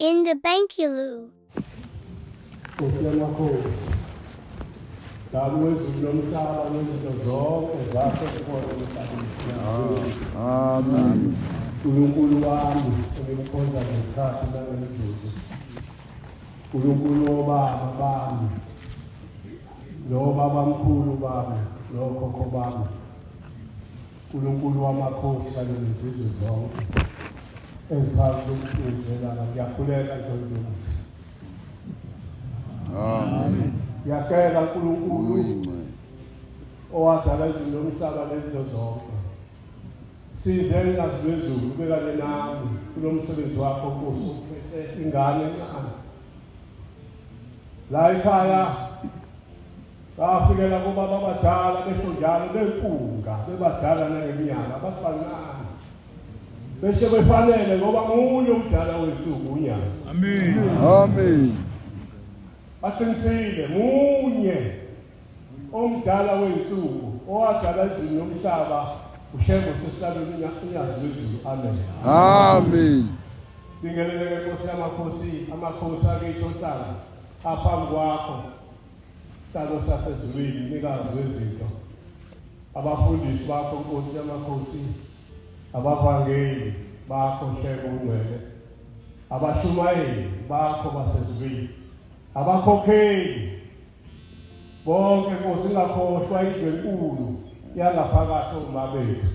In the Bankulu. Amen. uNkulunkulu wami engimkhonza ngesikhathi nangemzuzu. uNkulunkulu obaba bami, lo babamkhulu bami, lo khokho bami. uNkulunkulu wamakhosi kanye nezizwe zonke eziphansi kokuhlala ngiyakhuleka njengomuntu. Amen. Ngiyacela uNkulunkulu owadala izinto zomhlaba lezo zonke. Sizele nazizulu ubekane nami kulo msebenzi wakho Nkosi uphethe ingane encane. La ekhaya bafikela kubaba abadala besho njalo bempunga bebadala nangeminyaka abafanele. Bese befanele ngoba munye umdala wethu unyazi. Amen. Amen. Baqinisile munye omdala wethu owadala izinto zomhlaba ushebo sesihlalo unyazi wezulu. Amen. Amen. Bingelele Nkosi yamakhosi, amakhosi akithi ohlala aphambi kwakho. Salo sasezulwini nikazi wezinto. Abafundisi bakho Nkosi yamakhosi, abavangeli bakho Shebo ungcwele, abashumayeli bakho basezulwini, abakhokheli bonke Nkosi ingakhohlwa indlu enkulu yangaphakathi omabethu.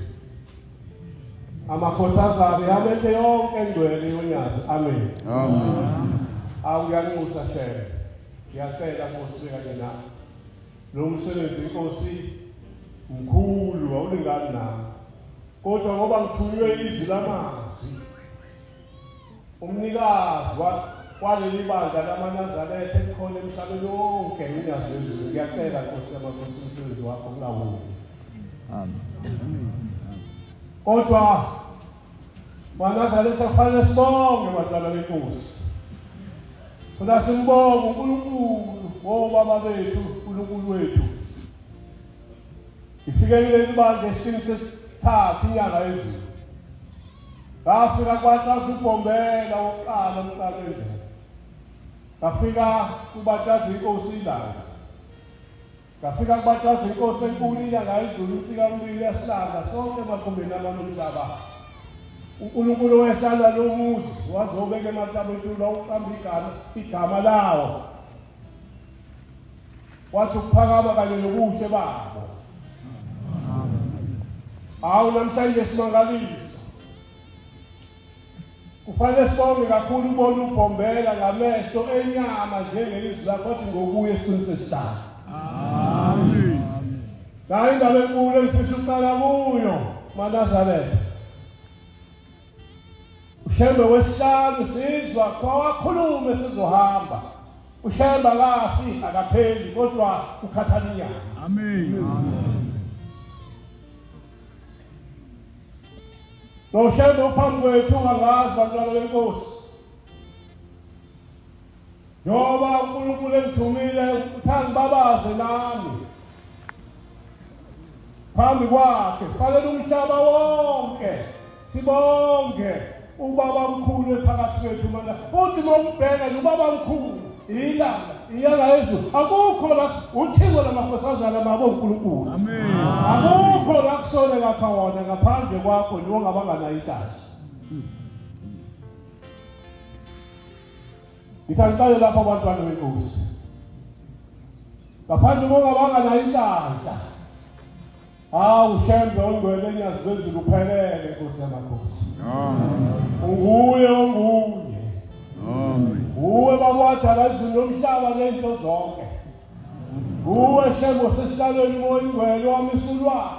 Amakhosazana yabethe yonke engcwele yonyazi. Amen. Amen. Awuyanxusa Shebo. Ngiyacela Nkosi kanye nawe. Lo msebenzi Nkosi mkhulu awulingani nami. Kodwa ngoba ngithunywe izwi lamazwi, umnikazi waleli bandla lamaNazaretha elikhona emhlabeni wonke unyazi wezulu. Ngiyacela Nkosi yamakhosi umsebenzi wakho kulawule. Amen. Kodwa maNazaretha kufanele sibonge bantwana benkosi. Funa simbonge uNkulunkulu wobaba bethu, uNkulunkulu wethu. Ifikelele ibandla esitini sesithathu inyanga yezulu. Ngafika kwaXhasa uBhombela wokuqala umqalendlela. Ngafika kuBatazi inkosi ilanga. Ngafika kuBatazi inkosi enkulu inyanga yezulu uThikaMlilo yasilanda sonke emaqhumbini amanomhlaba. uNkulunkulu wehlala lomuzi wazobeka ematabeleni uqamba igama lawo. Wathi ukuphakama kanye nobuhle babo. Awu namhlanje simangalisa. Kufanele sibonge kakhulu ubona uBhombela ngamehlo enyama njengelizwi lakho kodwa ngokuya esitini sesithathu. Amen. La indaba enkulu engifisa ukuqala kuyo maNazaretha. Ushembe wesihlanu sizwa kwawakhulume sizohamba. Ushembe akafi akapheli kodwa ukhathala inyama. Amen. Lo shembe uphambi kwethu ungangazi bantwana benkosi. Ngoba uNkulunkulu engithumile uthanda babaze nami. Phambi kwakhe fanele umhlaba wonke sibonge ubaba mkhulu ephakathi kwethu mana. Futhi mawubheka ubaba mkhulu ilanga inyanga yezulu akukho la uthixo lamakhosazana mabo uNkulunkulu. Amen. Akukho la kusonela khona ngaphandle kwakho niwo ngabanganayo inhlanhla. Ngicela lapha abantwana benkosi. Ngaphandle ngabanganayo inhlanhla. Hawu Shembe ongcwele enyazi wezulu uphelele Nkosi yamakhosi. Amen. Unguye ongunye. Amen. Uwe bawadala izulu lomhlaba lento zonke. Uwe Shembe sesihlalweni moyingcwele wamisulwa.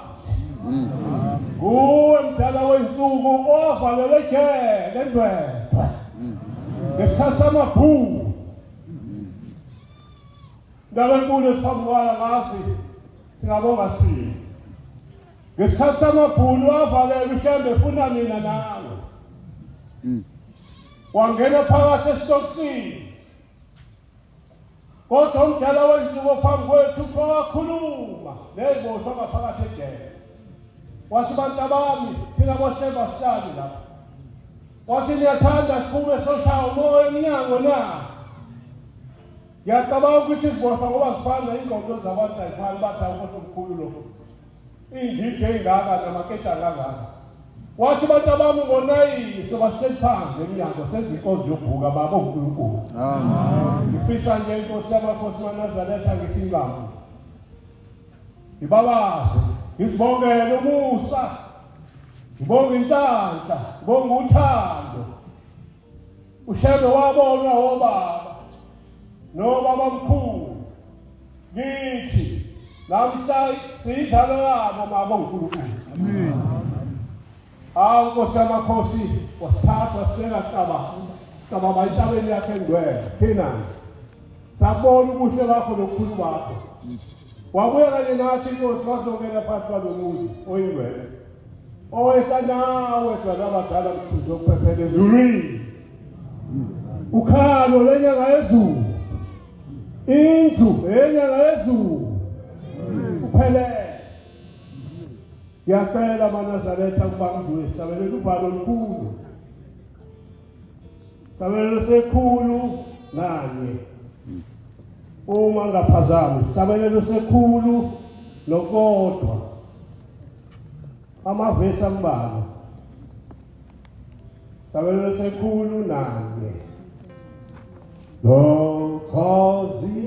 Uwe mdala wensuku ovalele ejele endwedwe. Ngesikhathi samabhuku. Ndaba enkulu esiphambi kwayo ngazi singabonga sini. Ngesikhathi samabhulu wavalele uShembe efuna mina nawe. Wangena phakathi esitokisini. Kodwa umdala wensuku ophambi kwethu wakhuluma neziboshwa ngaphakathi ejele. Wathi bantu bami thina boShembe sihlali lapha. wathi niyathanda siphume soshaya umoya emnyango na. Ngiyacabanga ukuthi sibosa ngoba sifana ingqondo zabantu ayifani bathi ukuthi omkhulu lokho. Indide engaka namaketha kangaka. Wathi bantu abami ngo-9 sobasiphansi emnyango senza inkonzo yokuvuka baba uNkulunkulu. Amen. Ngifisa nje inkosi yamakhosi maNazaretha ngithi ngibambe. Ngibabaze, ngizibongele umusa. Ngibonge inhlanhla, ngibonge uthando. Ushebe wabonwa obaba. Nobaba mkhulu. Ngithi namhla siyidlalo yabo baba uNkulunkulu. Amen. Hawu Nkosi yamakhosi wasithatha sibeka caba bayintabeni yakhe engcwele thina sabona ubuhle bakho nokukhulu bakho wabuya kanye nathi inkosi wazongena phakathi kwalo muzi oyingcwele owehla nawe abadala mthunzi okuphephela ezulwini ukhalo lenyanga yezulu indlu lenyanga yezulu uphelele. Ngiyacela maNazaretha ukuba ngidlule sabelele ubhalo olukhulu. Sabelele sekhulu nanye. Uma ngaphazami sabelele sekhulu nokodwa. Amavesi ambalwa. Sabelele sekhulu nanye. Lokhozi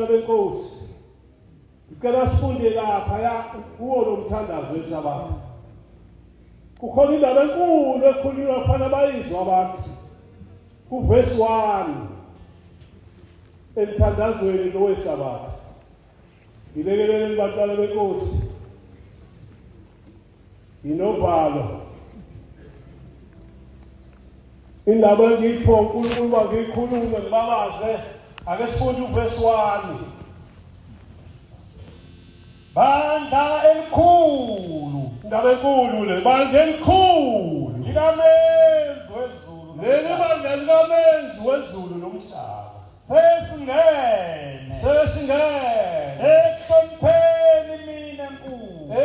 benkosi ngicela sifunde lapha ya kuwo lo mthandazo wesabatha kukhona indaba enkulu ekhulunywa khona bayizwa abantu kuverse 1 emthandazweni lowesabatha. Ngilekelele kubatshali benkosi. Nginovalo. Indaba engiyipho uNkulunkulu wangikhulume ngibabaze ake sifunde uvesi 1. Bandla elikhulu Indaba enkulu le bandla elikhulu. likamenzi wezulu Leli bandla likamenzi wezulu nomhlaba. sesingene Sesingene. ekuhlonipheni mina enkulu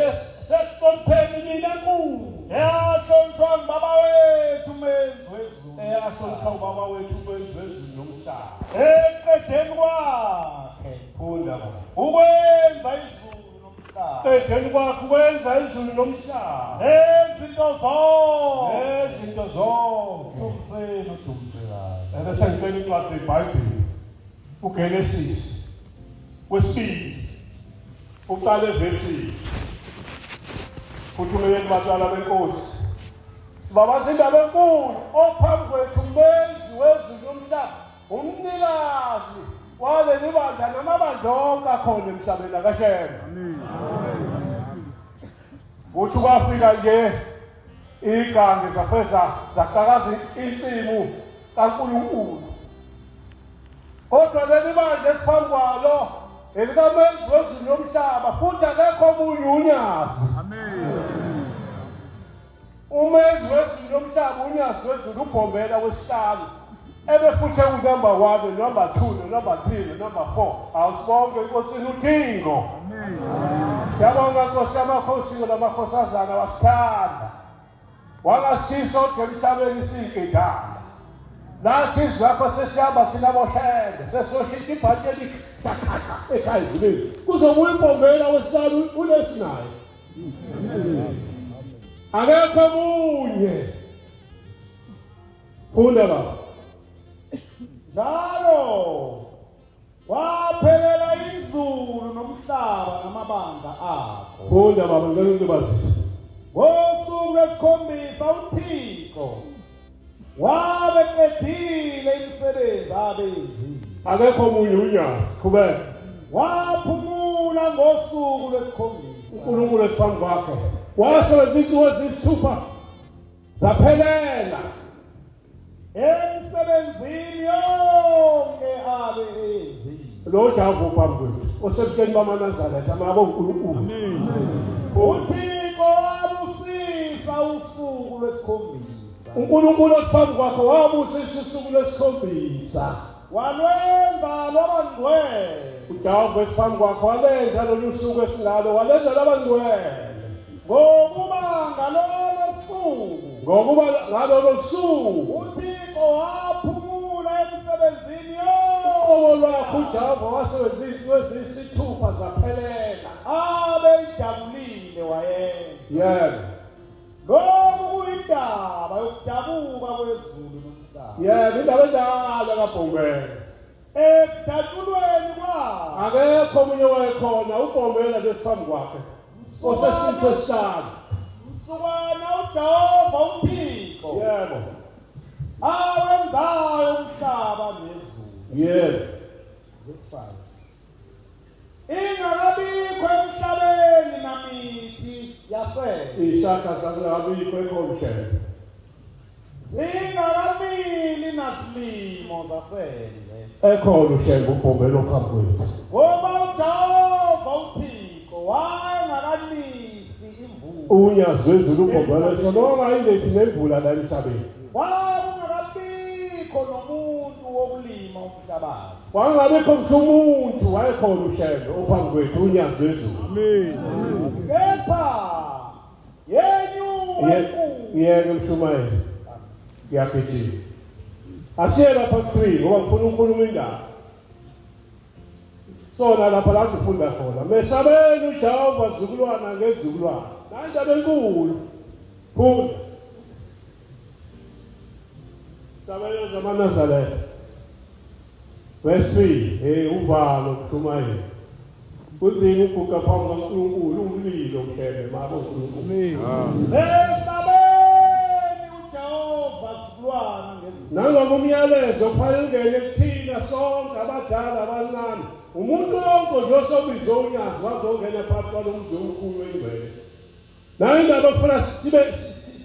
Sesihlonipheni mina enkulu. yahlonishwa ngubaba wethu menzi wezulu Eyahlonishwa ubaba wethu umenzi wezulu nomhlaba. eqedeni kwakhe Funda baba. ukwenza izulu nomhlaba Eqedeni kwakhe ukwenza izulu nomhlaba. nezinto zonke Nezinto zonke. udumiseni udumiselayo Bese ngicela incwadi yeBhayibheli. uGenesis wesibili. Uqale evesi. Futhi umyeni batshali benkosi. Babathi indaba enkulu ophambi kwethu umenzi wezulu nomhlaba. Umnikazi waleli bandla namabandla onke akhona emhlabeni akashema. Uthi kwafika nje igange zafeza zaqhakaza insimu kaNkulunkulu. Kodwa leli bandla esiphambi kwalo elikamenzi wezulu nomhlaba futhi akekho omunye unyazi. Umenzi wezulu nomhlaba unyazi wezulu ubhombela wesihlanu. Ebefuthe unumber 1, number 2, number 3, number 4. Awusibonke inkosini uThingo. Siyabonga Nkosi yamakhosi namakhosazana wasithanda. Wangasisa emhlabeni sinkidala. Nathi izakho sesihamba thina boshende. Sesoshintsha ibhatheli sakhatha ekhaya ezulwini. Kuzobuya ibhombela wesihlanu uLesinayi. Akekho omunye. Funda baba. njalo waphelela izulu nomhlaba namabandla akho Funda baba ngeke ngibazise. ngosuku lwesikhombisa uThixo wabeqedile imisebenzi abenzile Akekho omunye unyazi. Qhubeka. waphumula ngosuku lwesikhombisa uNkulunkulu esiphambi kwakhe. Wasebenzisa insuku eziyisithupha zaphelela. emsebenzini yonke abe eyenzile Lo javu phambi kwethu. Osebuteni bamaNazaretha mabo uNkulunkulu. uThixo wabusisa usuku lwesikhombisa uNkulunkulu esiphambi kwakhe wabusisa usuku lwesikhombisa. walwenza lwabangcwele uJavu esiphambi kwakhe walenza lolu suku esingalo walenza labangcwele. ngokuba ngalolo suku Ngokuba ngalolo suku uThixo waphumula emsebenzini uqobo yonke lwakhe uJavu wasebenzisa insuku eziyisithupha zaphelela. abeyijabulile wayenza Yebo. lokhu kuyindaba yokudabuka kwezulu nomhlaba Yebo indaba enjalo kaBhombela. ekudatshulweni kwakhe Akekho omunye wayekhona uBhombela lesiphambi kwakhe. Osesithini sesihlanu. msukwana uJehova uThixo Yebo. awenzayo umhlaba nezulu Yes. lesifana ingakabikho emhlabeni namithi yasele Ishaka zakabikho ekhomshela. zingakamili nasilimo zasendle Ekhona ushembe uBhombela ophambi kwethu. ngoba uJehova uThixo wayengakanisi imvula Unyazi wezulu uBhombela noma ayilethi nemvula la emhlabeni. kwakungakabikho nomuntu wokulima umhlabathi Wangabikho ngisho umuntu wayekhona ushembe ophambi kwethu unyazi wezulu. kepha yenyuka enkulu Yeke mshumayeli. Ngiyagijima. Asiye lapha ku3 ngoba ngifuna ukukhuluma indaba. Sona lapha la sifunda khona. Mesabeni uJehova zikulwana ngezikulwana. Nandaba enkulu. Funda. Sabelo zamaNazaretha. Verse 3, uvalo kuthumani. Uthini uguqa phambi kaNkulunkulu umlilo uhlele mabo uNkulunkulu. esabeni uJehova sikulwana ngezulu Nangoma umyalezo kufanele ungene kuthina thina sonke abadala abancane umuntu wonke nje osobizwe unyazi wazongena phakathi kwalomzi omkhulu wengcwele nayo indaba okufuna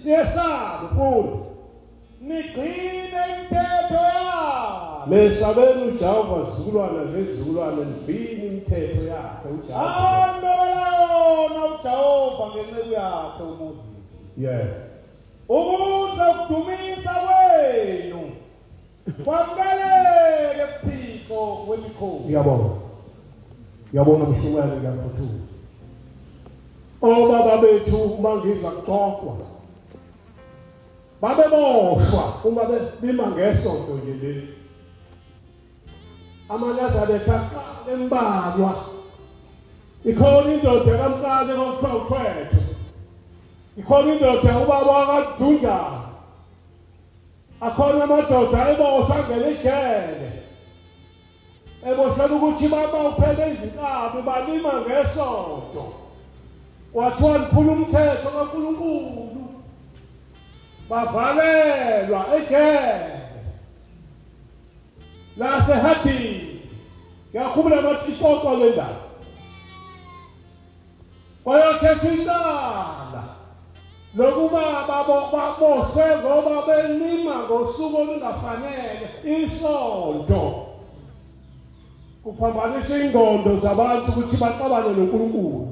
siyesabe mfundo nigcine imithetho yakhe mesabeni uJehova zizukulwana ngezizukulwane nigcine imithetho yakhe uJehova ambela yona uJehova ngenceku yakhe uMoses ukuze ukudumisa wenu kwamukeleke kuThixo wemikhosi. Ngiyabonga mshumane ngiyaphuthuma obaba bethu uma ngiza kuxoxwa babeboshwa uma bima ngesonto nje leli amanyazaletha aqale embalwa ikhona indoda kaMkani okuthiwa uKhwetho ikhona indoda ubaba wakadunjana akhona amadoda eboshwa ngene ejele eboshela ukuthi baba uphele izinkabi balima ngesonto wathiwa niphula umthetho kaNkulunkulu bavalelwa ejele laseHadini ngiyakhumbula amathixoxwa le ndaba bayothetha icala lokuba baboswe ngoba belima ngosuku olungafanele isonto kuphambanisa ingqondo zabantu ukuthi baxabane noNkulunkulu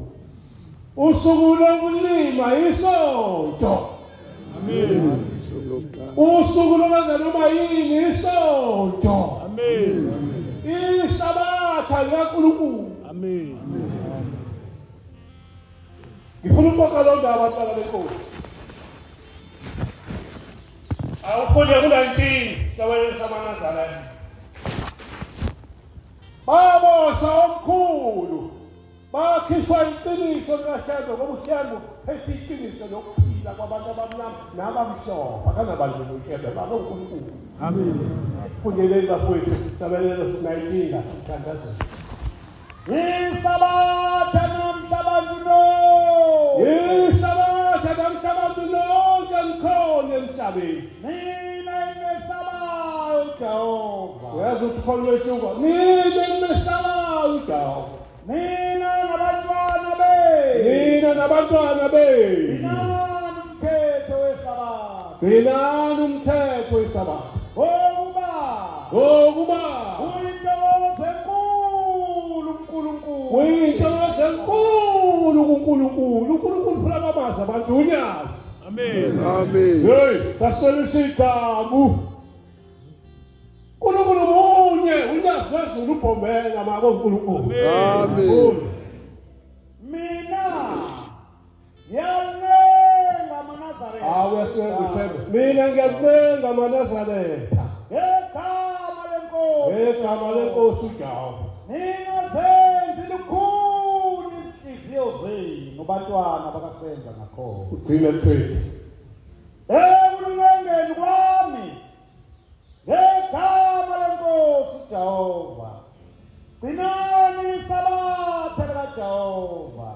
usuku lokulima isonto Amen. usuku lokwenza noma yini isonto Amen. isabatha likaNkulunkulu Amen. ngifuna ukuxoxa lo ndaba abantwana benkosi awufunde ku-19 hlabeleni samaNazarene baboshwa omkhulu bakhishwa iqiniso likaHlelo ngoba uHlelo phethe iqiniso lokuphila kwabantu abamnyama nabamhlophe akanabandlulu uHlelo baba uNkulunkulu. Amen. Fundeleni bafowethu hlabeleni 19 sithandazela Isabatha namhlabantu lo. isabatha namhlabantu lonke likhona emhlabeni Mina engimesabayo uJehova. uyazi ukuthi khona wehluka mina engimesabayo uJehova Mina nabantwana bethu. mina nabantwana bethu Nami umthetho wesabatha. gcinani umthetho wesabatha Ngokuba kuyintokozo enkulu kuNkulunkulu uNkulunkulu ufuna babazi abantu unyazi Amen. Amen. hey sasicela isigamu uNkulunkulu munye unyazi wezulu ubhombela mako uNkulunkulu Amen. mina ngiyalenga amaNazaretha. awesebenzise mina ngiyakulenga amaNazaretha Ngegama lenkosi. egama lenkosi uJehova Ningazenzi lukhuni izinhliziyo zenu bantwana bakasenza ngakhona. ugcine liqede Ekulungeni kwami ngegama lenkosi uJehova. Gcinani isabatha likaJehova.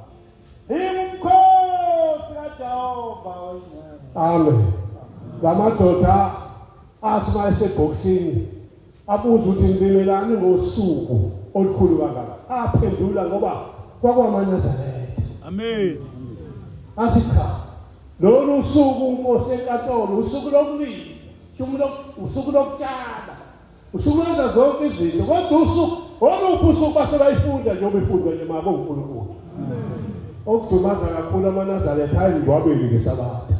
Imkhosi kaJehova oyingcwele. amen lamadoda athi mayesebhokisini abuza ukuthi ngimelani ngosuku olukhulu kangaka aphendula ngoba kwakwamaNazaretha Amen. athi cha lolu usuku uNkosi enkantolo usuku lokulima usuku lokutshala usuku lwenza zonke izinto kodwa usuku oluphi usuku basebayifunda njengoba ifundwa nje mako uNkulunkulu okudumaza kakhulu amaNazaretha ayindwabeni ngesabatha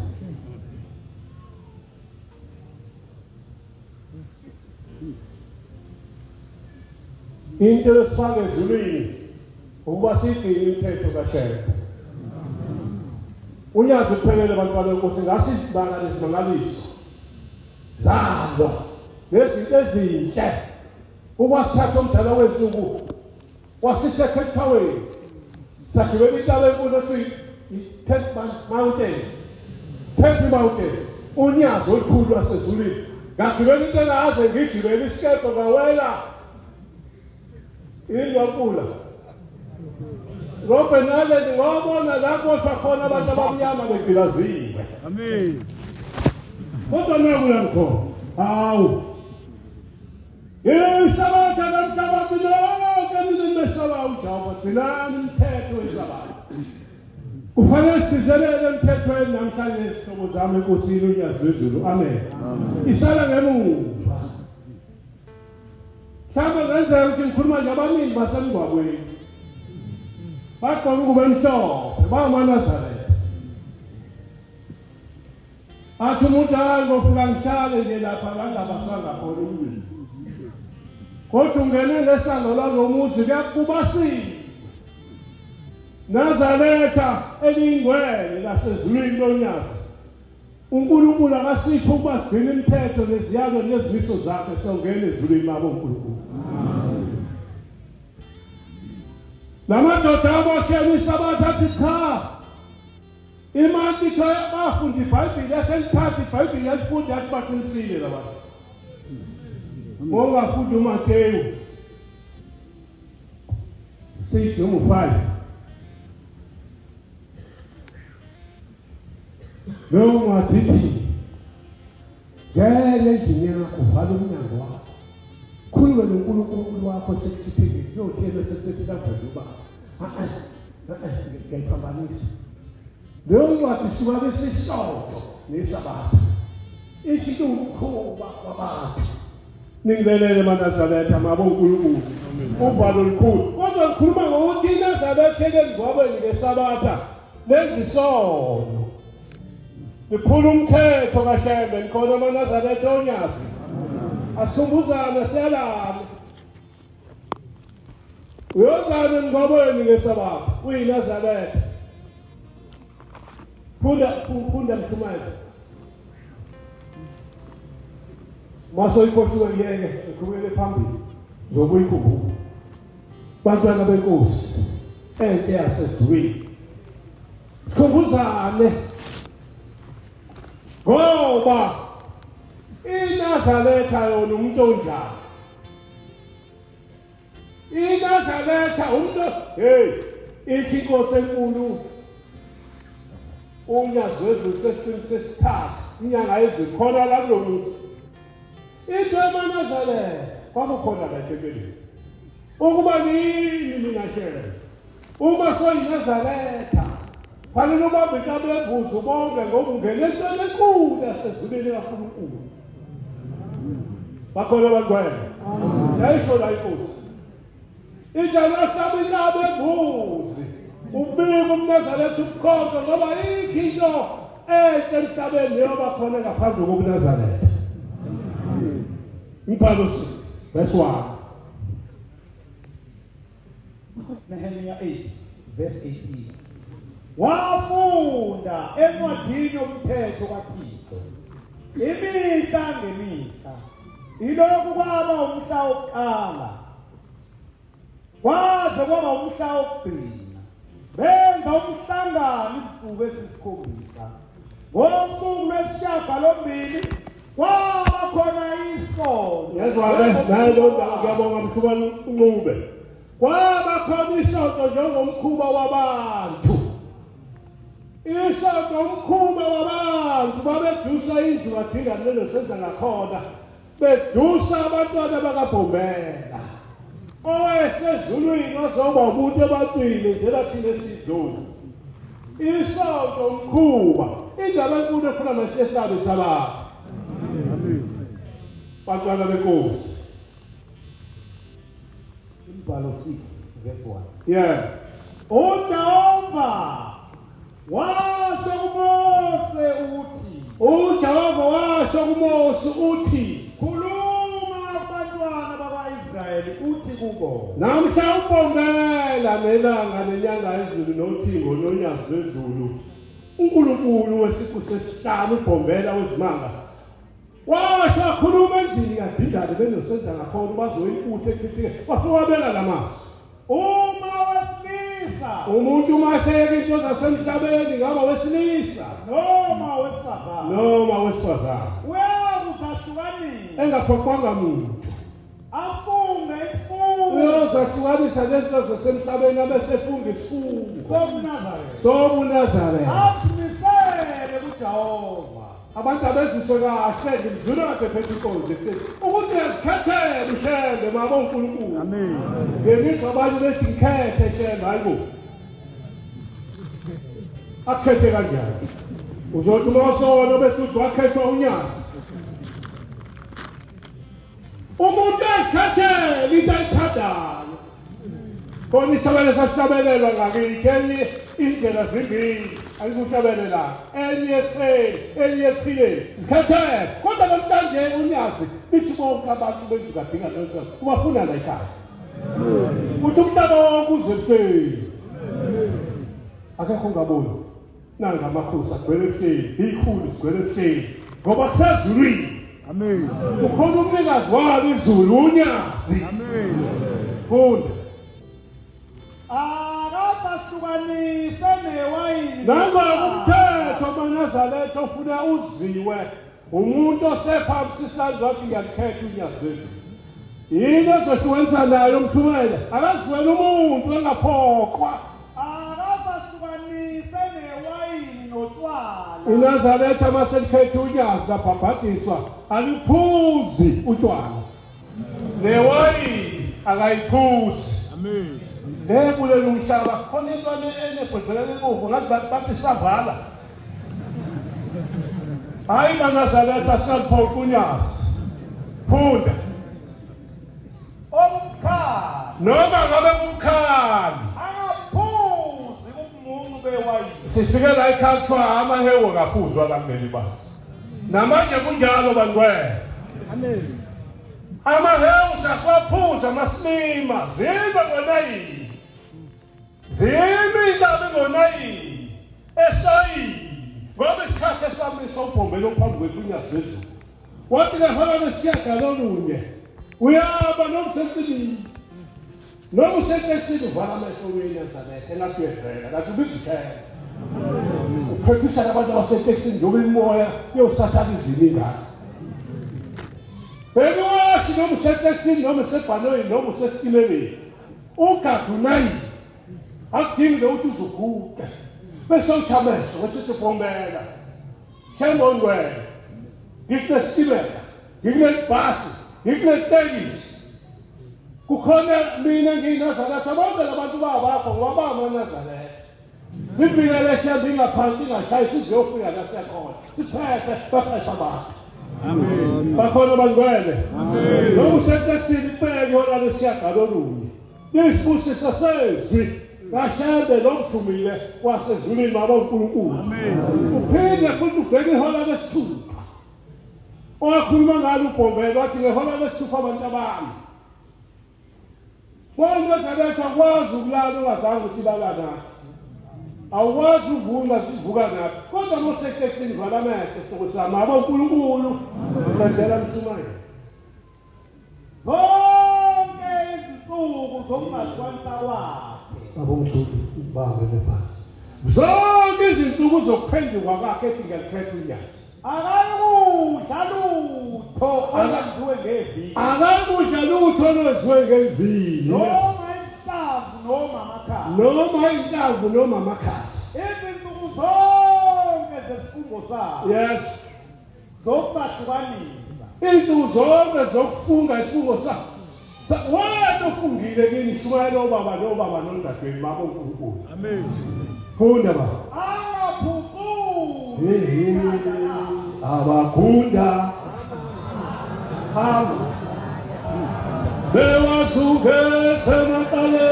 into esifaka ezulwini ukuba sigcine imithetho kaHlelo unyazi uphelele bantwana benkosi ngasibanga lezimangaliso zalo nezinto ezinhle ukwasithatha umdala wensuku wasise Cape Town sagibela intaba enkulu ethi Temple Mountain unyazi olukhulu lwasezulwini ngagibela into engaze ngigibela isikebhe ngawela ilwapula Robben nale ngwabona lapho sakhona abantu abamnyama begilaziwe Amen. kodwa nakuya ngikho hawu Isabatha namhlabathi lonke ninemesaba uJehova gcinani umthetho wesabatha. Kufanele sizelele emthethweni namhlanje isihlobo zami enkosini uNyazi wezulu. Amen. Isala ngemuva. Mhlawumbe ngenzeka ukuthi ngikhuluma nje abaningi basemgwaqweni. Bagqoka ingubo emhlophe, bangamaNazaretha. Athi umuntu ngofika ngihlale nje lapha ngangabasanga khona umlilo. Kodwa ungene ngesango lalomuzi kuyakubasile. Nazaretha elingcwele lasezulwini loNyazi. uNkulunkulu akasipho ukuba sigcine imithetho neziyalo nezimiso zakhe songene ezulwini labo uNkulunkulu. Lamadoda abashiyana isabatha athi cha. Imantsi cha bafunda iBhayibheli yaselithatha iBhayibheli yasifunda yathi baqinisile labantu. Ngongafunda uMateyu 6:5. Lo mwathi ngeke endlini yakho uvale umnyango wakho. Khuluma noNkulunkulu wakho sekusiphile uyothela sekuthela phezulu ngiyiphambanisa. Lo mwathi siba besisonto nesabatha. Ithi ukukhuba kwabantu. Ningibelele eMaNazaretha mabo uNkulunkulu. Uvalo olukhulu. Kodwa ngikhuluma ngokuthi iNazaretha elengwabeni ngesabatha lenza isono. Likhulu umthetho kaHlebe nikhona eMaNazaretha oNyazi. Asikhumbuzane siyalana. Uyozana engwabeni ngesabatha uyiNazaretha. Funda mshumayela. Maso ikhohliwe ngeke ukhulele phambili zokuyikhumbula. Bantwana benkosi enhle yasezulwini. Sikhumbuzane. Ngoba iNazaretha yona umuntu onjani. iNazaretha umuntu ithi inkosi enkulu uNyazi wezulu sesithathu inyanga ezikhona la kulomuzi. Into eMaNazaretha kwakukhona la eThempelini. Ukuba nini mina shele. Uma soyiNazaretha fanele ubambe inkabi yembuzi bonke ngoba ungene entweni enkulu yasezulwini kaNkulunkulu. Bakhona abantwana. Yayisho la inkosi. Injalo hlaba inkabi yembuzi. Ubika umNazaretha ukukhonza ngoba yikho into enhle emhlabeni yoba khona ngaphandle kobuNazaretha. Umbhalo verse 1. Nehemiah 8:18. Wafunda encwadini yomthetho kaThixo imihla ngemihla ilokhu kwaba umhla wokuqala kwaze kwaba umhla wokugcina benza umhlangano izinsuku ezisikhombisa ngosuku lwesishiyagalombili kwaba khona isono. Yazwa-ke naye lo ndaba ngiyabonga mhlukwana uNcube. Kwaba khona isonto njengomkhuba wabantu. Isonto umkhuba wabantu babedusa indlu badinga lelo senza ngakhona. Bedusa abantwana bakaBhombela. Owesezulwini ozoba umuntu ebantwini njela thina esizulu. Isonto umkhuba. Indaba enkulu efuna masiyesabe sabantu. Bantwana benkosi. Umbhalo 6:1. Yeah. uJehova washo kuMose uthi. uJehova washo kuMose uthi. Khuluma abantwana bakwaIsrayeli uthi kubo. Namhla uBhombela nelanga nenyanga ezulu nothingo noNyazi wezulu. uNkulunkulu wesiqu sesihlanu uBhombela wezimanga. Washo khuluma endlini kaDidani benosenza ngakhona bazoyinkuthe ekhithike. Wafowabela lamasi. Uma wesilisa Umuntu maseke into zasemhlabeni ngaba wesilisa noma wesifazane noma wesifazane. uyakuzahlukanisa Engaphoqwanga muntu. afunde isifungo Uyozahlukanisa lento zasemhlabeni abesefunga isifungo sobuNazaretha sobuNazaretha. azimisele kuJehova abantu abeziswe kahle ngimdlula kade phethe inkonzo ethi ukuthi uyazikhethela ushembe mama uNkulunkulu. Amen. Ngemizwa abantu bethi ngikhethe shembe hayibo. Akhethe kanjani? Uzothi mawusona bese uthi wakhethwa unyazi. Umuntu ezikhethela into ayithandayo. Khona isabelo sasihlabelelwa ngakithi enye indlela zimbili ayikuhlabelela enye enye ephile zikhethele kodwa namhlanje unyazi bithi bonke abantu bezidinga leso kubafuna la ekhaya uthi umntaba wonke uzebuteni akekho ngabona nanga amakhosi agcwele ebuhleni ikhulu sigcwele ebuhleni ngoba kusezulwini. Amen. Ukhona umnikazi walo izulu unyazi. Amen. Funda akasahlukanise newayini. Nangokumthetho wamaNazaretha ofuna uziwe umuntu osephambi isandla wathi ngiyakhetha unyazi. Yini ezohlukanisa nayo umshumayela akaziwela umuntu engaphoqwa. akasahlukanise newayini notshwala. iNazaretha maselikhethe unyazi labhabhadiswa aliphuzi utshwala newayini akayiphuzi. Amen. Kulela umhlaba khona into enebhodlela ebuvu ngathi bathi savala. Hayi iNazaretha singaliphoqa unyazi. Funda Omkhali noma ngabe umkhali akaphuzi ubumungu bewayini. sifike la ekhaya kuthiwa amahewu kaphuzwa abammeli bakhe namanje kunjalo bantwele. Amen. Amahewu sasiwaphuza amasilima zimbe ngonayini zimbe indaba ngonayini esayini ngoba isikhathi esamisa ubhombelo phambi kwethu unyazi wezulu wathi-ke hona lesishiyagalolunye uyaba nomsentini noma usetekisini uvala amehlo uyeNazaretha engathi uyezela kanti ubizithela uphephisa abantu abasetekisini njengoba imimoya yosathana izini ingaka. Bekuwashi noma usetekisini noma usebhanoyini noma usesitileleni ugagunayi akudingi ukuthi uzuguqe bese uthi amehlo wesithi ubhombela shembongwele ngikunesitilela ngikunebhasi ngikunetekisi kukhona mina ngiyiNazaretha bonke labantu babakho ngoba bamaNazaretha sifikele shembe ingaphansi ingashayisi uziyofika la siyakhona siphephe baphephe abantu. Amen. Bakhona bangcwele. Amen. Noma usetekisini ibheke yona lesishiyagalolunye isibusiso sezwi kashembe lomthumile wasezulwini baba uNkulunkulu. Amen. Uphinde futhi ubheke ihola lesithupha owakhuluma ngalo ubhombelo wathi ngehola lesithupha abantu abami iNazaretha akwazi ukulala ungazange ukuthi lala nathi awukwazi uvula sivuka nathi kodwa mosetekisini vala amehlo sokusama baba uNkulunkulu ulandela mshumayeli Zonke izinsuku zokungazwanisa wakhe. baba uNkulunkulu ubambe lebhasi zonke izinsuku zokuphenduka kwakhe ethi ngiyalikhetha unyazi Akayikudla lutho olwenziwe ngevili. akakudla lutho olwenziwe ngemvini Noma inhlamvu noma amakhala. noma inhlamvu noma amakhasi. Izinsuku zonke zesifungo sakhe Yes, zokubahlukanisa. insuku zonke zokufunga isifungo sakho wena ufungile kini ishumayela obaba nodadewenu babo uNkulunkulu. Amen. Funda baba. Angaphuculi. Abagunda bewasuke semakale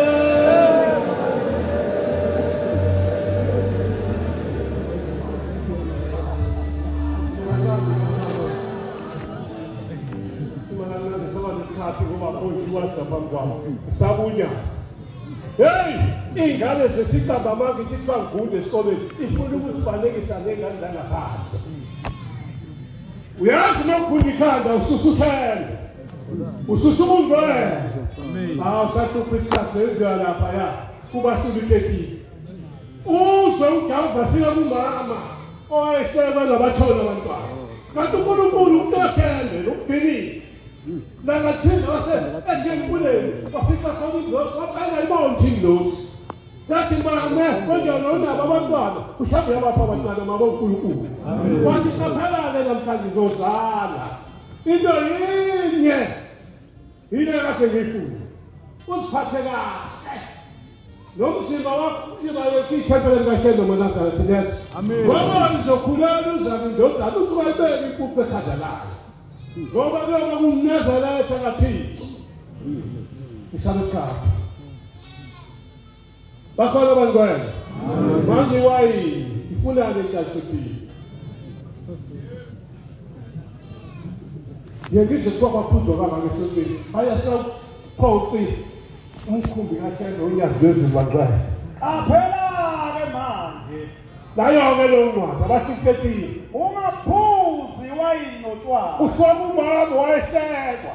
hey ingane zethixaba manje ithi bangunde esikoleni ifuna ukuzibalekisa nengane zangaphandle. Uyazi nokukhunda ikhanda ususuthele ususumungwele awusahlupha isikhathi lenziwa lapha ya kubahlulekekile uzwe ujawu bafika kumama owayehlelwa nabathona abantwana kanti uNkulunkulu umntoshembe ukugcinile nangathinda wase enjengempuleni wafica khona indosi waqala ibona indosi Yathi mame konjalo unabo abantwana ushabe yabapha abantwana mabonkulunkulu. Wathi qaphela-ke namhlanje izozala. Into yinye yile kade ngiyifuna. Uziphathe kahle. Nomzimba wakho uba yethu ithempele likaShembe ngoNazaretha nesi. Amen. Ngoba ngizokhulela uzaba indodana usukayibeka impuphu ekhanda layo. Ngoba kuyoba kumNazaretha kaThixo. Isabekhaya. Bakhona abantwana. Manje wayini ifunane eChurch. Ngize kwaphuzwa kangaka esontweni. Bayasaphoqi umkhumbi kaThemba unyazi lwezibantwana. Qaphela-ke manje. Nayo-ke lo ncwadi abahlikekile. Ungaphuzi iwayini notshwala. Usoma ubaba wayehlekwa.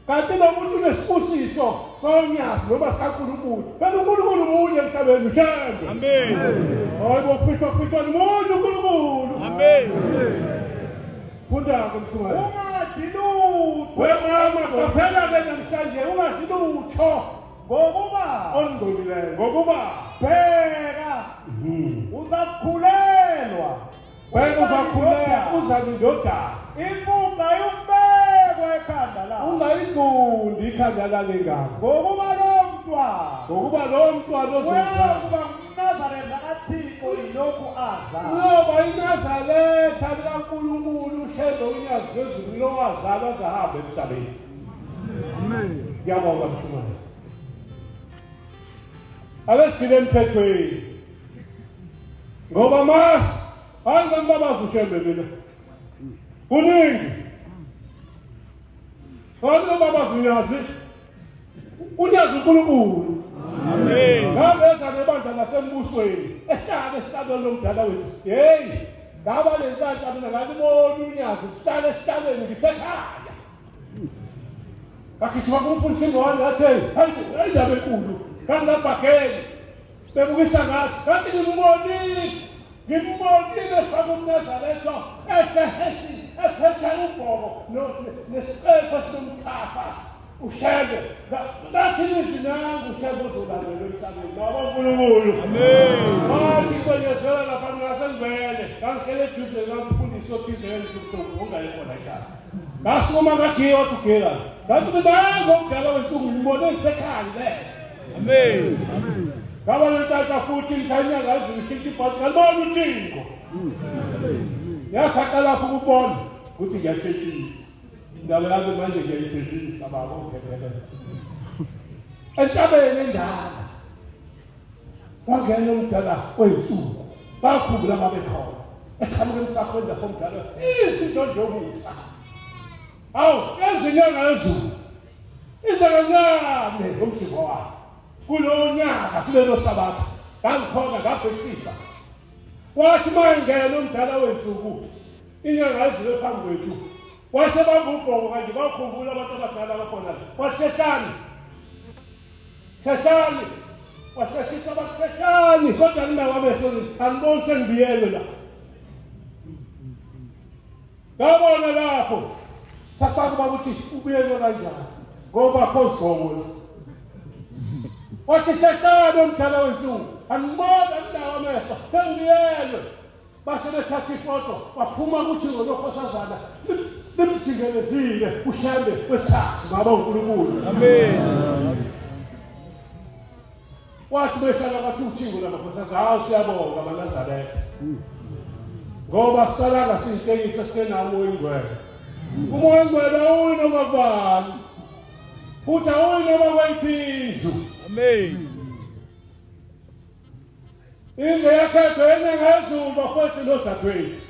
Kanti nomuntu unesibusiso sonyazi noma sikaNkulunkulu. Phela uNkulunkulu munye emhlabeni uShembe. Amen. Hayi bokufihlwa munye uNkulunkulu. Amen. Funda-ke mshumayeli. Ungadli lutho. Wemama qaphela-ke namhlanje ungadli lutho Ngokuba ongcolileyo ngokuba bheka uzakhulelwa. wena uzakhuleka uzabe indodana. Impunga yokubekwa ekhanda lakho. Ungayiqundi ikhanda lalengane Ngokuba lo mntwana ngokuba lo mntwana ozozala uyokuba nguNazaretha kaThixo yilokhu aza. uyoba iNazaretha likaNkulunkulu uShembe unyazi lwezulu lowazalwa azahamba emhlabeni. Amen. Ngiyabonga mshumayeli. Ake sigcine emthethweni ngoba masi hayi ngambabazi uShembe mina kuningi hayi ngambabazi unyazi uNkulunkulu. Amen. Ngabeza nebandla lasembusweni ehlale esihlalweni lomdala wethu. Hey, ngaba lenhlanhla mina ngalibona unyazi sihlale esihlalweni ngisekhaya. Akithiwa kumfundi singwane yathi hayi indaba enkulu kangabhageli bebukisa ngathi kanti ngimbonile faka umNazaretha esehesi ephethe ubhoko nesiqephu somkhapha uShembe lathi izinanga uShembe uzolandela emhlabeni ngoba uNkulunkulu. Amen. Wathi kwenyezela lapha ngasengivele ngangihlele eduze kamfundisi othizeni sokuthi ungayekho la ekhaya. Ngasukuma ngagiya wathi ugela ngathi nango ukujala wensuku ngibone ngisekhaya le. Amen. Ngaba lentatha futhi ngikhanya ngazi ngishintsha ibhathi ngalibona uThixo. Yasaqala lapho ukubona ukuthi ngiyasheshisa. Indaba yami manje ngiyayithethisa baba ukhethele. Entabeni endala. Wangena umdala wensuku. Bakhumbula babekhona. Eqhamuke emsakweni lapho umdala. Izinto nje okuyisa. Awu, ezinyanga ezulu. Izakanyane ngomjingo wakhe. Kulo nyaka kulelo sabatha ngangikhona ngabhekisisa. Wathi mangena umdala wensuku. Inyanga ezile phambi kwethu. Wase bangubhoko kanje bakhumbula abantu abadala bakhona. Waseshani. Sheshani. Waseshisa bakusheshani kodwa ninawo amehlo angiboni sengibiyelwe la. Ngabona lapho. Sakuba ukuthi ubuyelwe kanjani. Ngoba phozigqomo. Wathi sheshani umdala wensuku. Angibona ninawo amehlo sengibiyelwe. Base bethatha ifoto waphuma ukuthi ngoNkosazana limjikelezile uShembe wesithathu baba uNkulunkulu. Amen. Wathi behlala bathi uThixo laMakhosazana siyabonga amaNazaretha. Ngoba salanga siyinhlekisa sikenamo ingcwele. Umoya ongcwele uyinoma kubani. Futhi awuyinoma kwayiphindu. Amen. Indle yakhetho enengezulu bafowethu nodadewethu.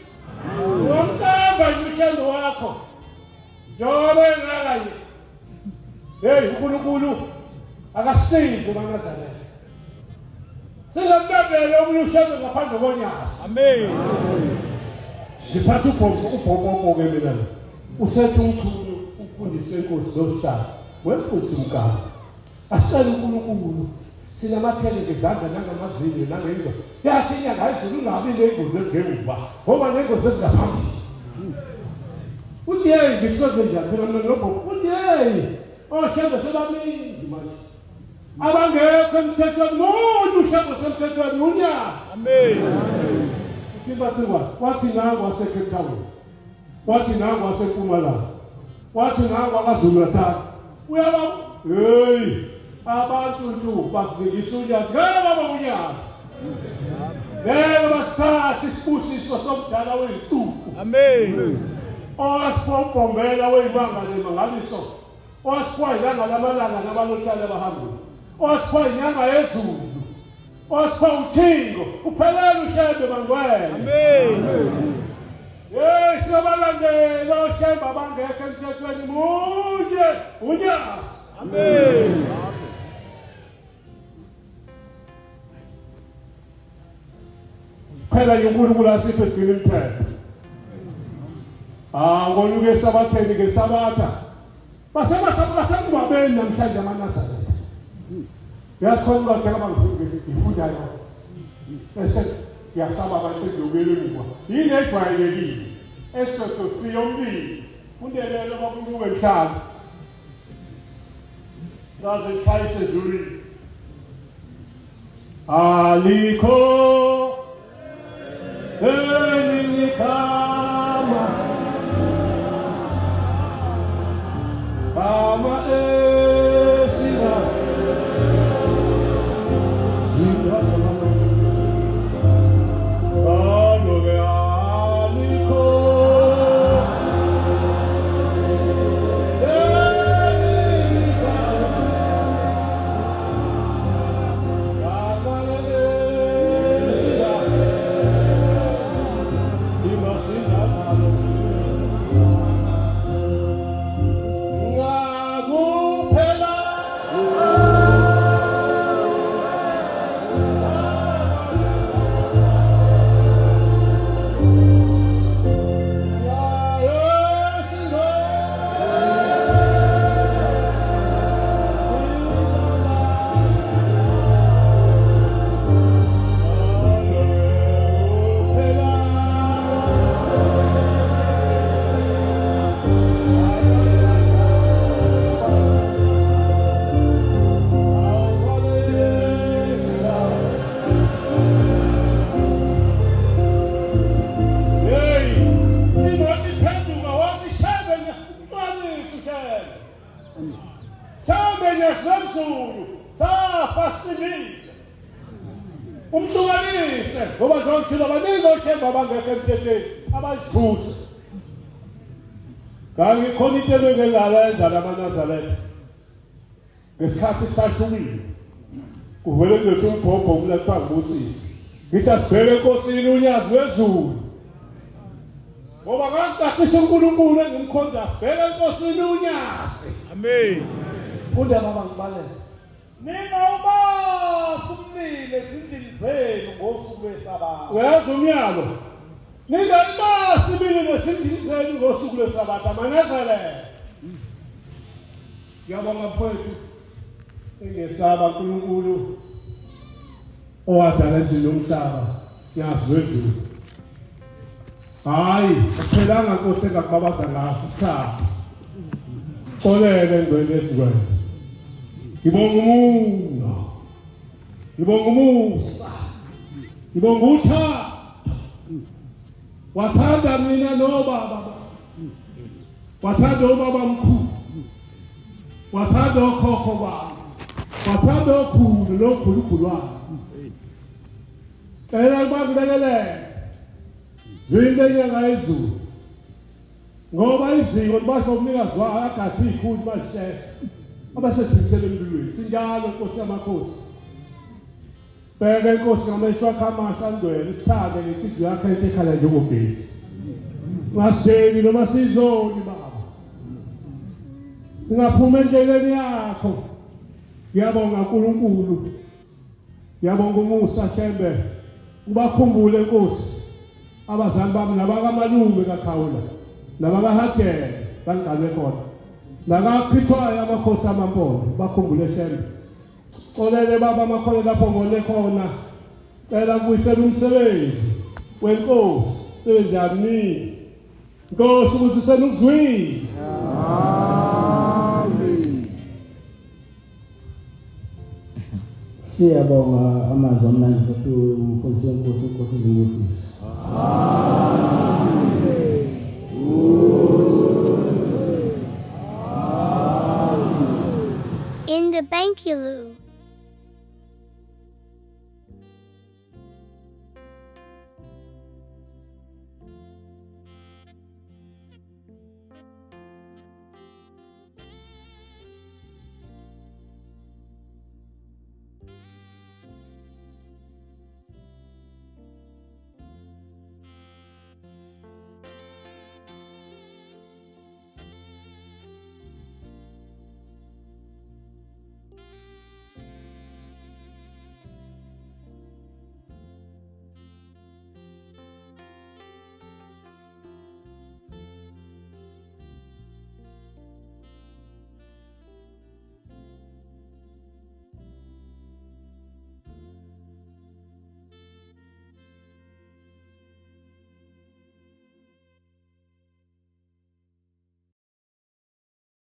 Wamtamba uShembe wakho. Njengoba engakaye. Hey uNkulunkulu akasize amaNazaretha. Singamlandele omunye uShembe ngaphandle konyazi. Amen. Ngiphatha ubhobho ke mina. Usethu umthulu ufundise inkosi zosihlalo. Wemfuthi umkani. Asicela uNkulunkulu. Sinamathele ngezandla nangamazinyo nangenzo. Yathi inyanga izulu ungabi nengozi ezingemuva. Ngoba nengozi ezingaphambili. Uthi hey ngithoze njani phela mina nobho. Uthi hey oShembe sebaningi manje. abangekho emthethweni muntu ushebo semthethweni unyaka. Amen. Sibathwa wathi nangu waseCape Town, wathi nangu waseMpumalanga, wathi nangu akaZulu Natal. Uyaba hey abantu ntu bafikisa unyaka ngeke baba unyaka. Ngeke basithathe isibusiso somdala wethu. Amen. Owasiphombela weyibanga lemangaliso. Owasiphoya ilanga lamalanga nabalotshale bahambile. Owasiphoya inyanga yezulu. Owasiphoya uthingo. Uphelele ushebe bangcwele. Amen. Yes, abalandela oshebe abangekho emthethweni munye unyaka. Amen. Phela uNkulunkulu asiphe sigcina imithetho. Ngoluke sabatheni ke sabatha. Basebasakubabeni namhlanje amaNazaretha. Yakhona ukuthi abangifunda yona. Bese yasaba basedlubeleni kwa. Yini ejwayelekile. Exodus 3:2. Kundelelo bakubuke emhlanje. Ngaze chayise ezulwini. Alikho elikama kama esina zindaba kanobe alikho umhlukanise ngoba njengoba abaningi oshemba abangekho emthethweni abazithusa. Ngangikhona into ebengelalenza lamaNazaretha ngesikhathi sashumile kuvele kulethe umbhobho umletha ngibusisi ngithi asibheke enkosini unyazi wezulu ngoba ngangicacisa uNkulunkulu engimkhonza asibheke enkosini unyazi. Amen. Kunde baba ngibalela Ningawubasumile ezindlini zenu ngosuku lweSabatha. uyazi umyalo ningayibasibili nezindlini zenu ngosuku lweSabatha amaNazaretha. Ngiyabonga mfowethu engesaba uNkulunkulu owadala izulu nomhlaba yazi wezulu. Hayi kuphelanga Nkosi engakubabaza ngakho cha. Xolele ngwele esikwena. Ngibonga umuno. Ngibonga umusa. Ngibonga uthando. Wathanda mina nobaba. Wathanda ubaba mkhulu. Wathanda okhokho bami. Wathanda okhulu lokhulukhulu wami. Cela bakulekelele. Zwinde inyanga yezulu. Ngoba iziko libasho umnikazi wayo agathi ikhulu basisheshe. Abasedlulisele emlilweni. Sinjalo Nkosi yamakhosi. Bheka Nkosi ngamehlo akho amasha angcwele isithande ngenhliziyo yakho ekhala njengogesi. Ngaseni noma sizoni baba. Singaphuma endleleni yakho. Ngiyabonga uNkulunkulu. Ngiyabonga umusa Shembe. Ubakhumbule Nkosi. Abazali bami nabakamalume kaKhawula. Nabakahagele bangqale khona. Nakakhithwayo amakhosi amampondo bakhumbule Shembe. Xolele baba amakhole lapho ngone khona. Cela kubuyisela umsebenzi wenkosi. Sebenzi yami. Nkosi ubusisena ukuzwini. Amen. Siyabonga amazwi amnandi sethu umfundisi wenkosi izimbusisi.